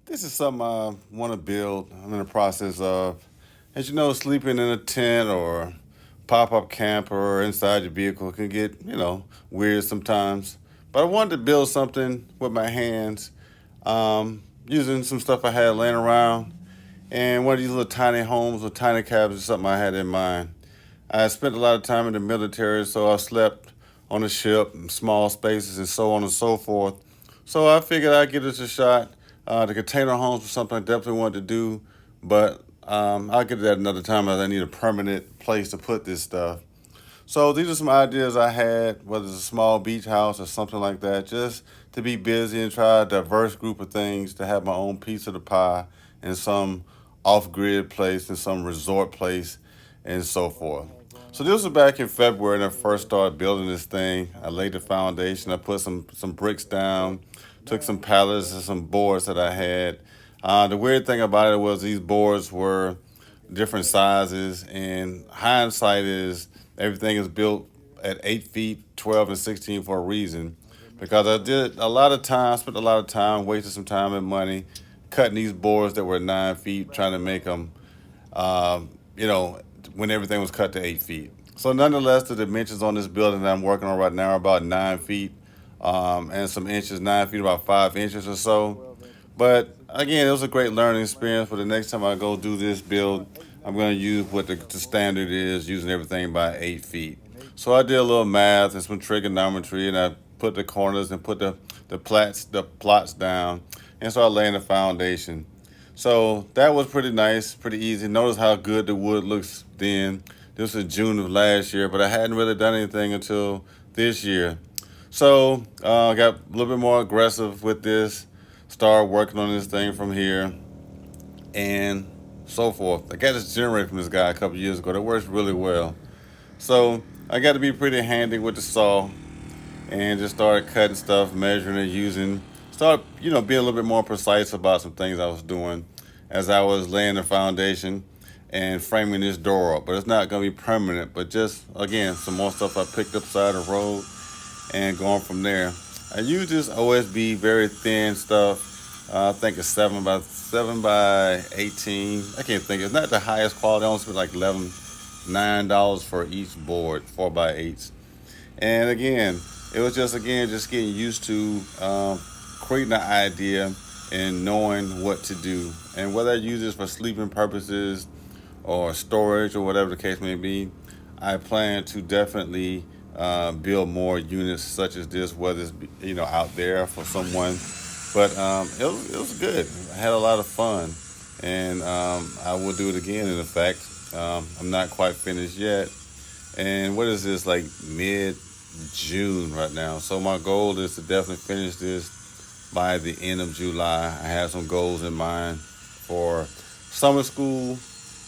This is something I want to build. I'm in the process of, as you know, sleeping in a tent or pop-up camper or inside your vehicle can get, weird sometimes. But I wanted to build something with my hands, using some stuff I had laying around. And one of these little tiny homes or tiny cabins is something I had in mind. I spent a lot of time in the military, so I slept on a ship, in small spaces, and so on and so forth. So I figured I'd give this a shot. The container homes was something I definitely wanted to do, but I'll get to that another time as I need a permanent place to put this stuff. So these are some ideas I had, whether it's a small beach house or something like that, just to be busy and try a diverse group of things, to have my own piece of the pie in some off-grid place, in some resort place, and so forth. So this was back in February when I first started building this thing. I laid the foundation. I put some bricks down, took some pallets and some boards that I had. The weird thing about it was these boards were different sizes, and hindsight is everything is built at 8 feet, 12 and 16 for a reason. Because I did a lot of time, spent a lot of time, wasted some time and money cutting these boards that were 9 feet, trying to make them you know, when everything was cut to 8 feet. So nonetheless, the dimensions on this building that I'm working on right now are about 9 feet, and some inches, 9 feet, about 5 inches or so. But again, it was a great learning experience. For the next time I go do this build, I'm going to use what the standard is, using everything by 8 feet. So I did a little math and some trigonometry, and I put the corners and put the plots down, and started laying the foundation. So that was pretty nice, pretty easy. Notice how good the wood looks then. This was June of last year, but I hadn't really done anything until this year. So I got a little bit more aggressive with this, started working on this thing from here, and so forth. I got this generator from this guy a couple years ago that works really well. So I got to be pretty handy with the saw and just started cutting stuff, measuring it, using, start, being a little bit more precise about some things I was doing as I was laying the foundation and framing this door up. But it's not going to be permanent, but just, again, some more stuff I picked up side of the road and going from there. I use this OSB, very thin stuff. I think it's 7 by 18. I can't think. It's not the highest quality. I only spent like $9 for each board, 4 by 8s. And again, it was just getting used to creating an idea and knowing what to do. And whether I use this for sleeping purposes or storage or whatever the case may be, I plan to definitely build more units such as this, whether it's out there for someone. But it was good. I had a lot of fun, and I will do it again. In fact, I'm not quite finished yet. And what is this, like mid June right now? So my goal is to definitely finish this by the end of July. I have some goals in mind for summer school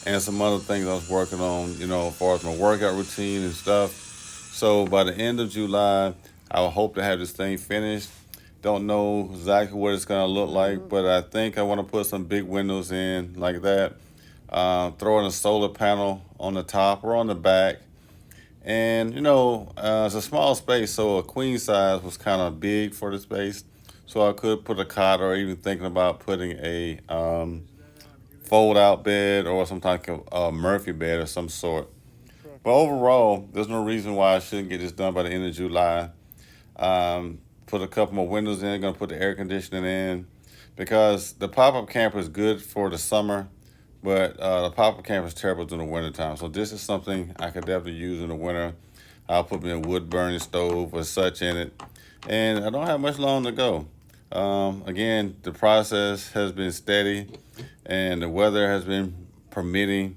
and some other things I was working on, as far as my workout routine and stuff. So by the end of July, I will hope to have this thing finished. Don't know exactly what it's gonna look like, but I think I want to put some big windows in like that. Throw in a solar panel on the top or on the back, and it's a small space, so a queen size was kind of big for the space. So I could put a cot, or even thinking about putting a fold out bed or some type of Murphy bed of some sort. But overall, there's no reason why I shouldn't get this done by the end of July. Put a couple more windows in, gonna put the air conditioning in, because the pop up camper is good for the summer, but the pop up camper is terrible during the winter time. So this is something I could definitely use in the winter. I'll put me a wood burning stove or such in it, and I don't have much long to go. Again, the process has been steady, and the weather has been permitting.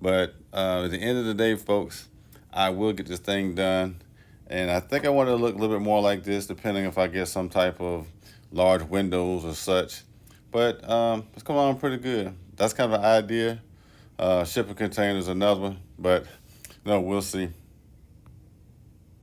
But at the end of the day, folks, I will get this thing done. And I think I want it to look a little bit more like this, depending if I get some type of large windows or such. But it's coming on pretty good. That's kind of an idea. Shipping containers, another one. But no, we'll see.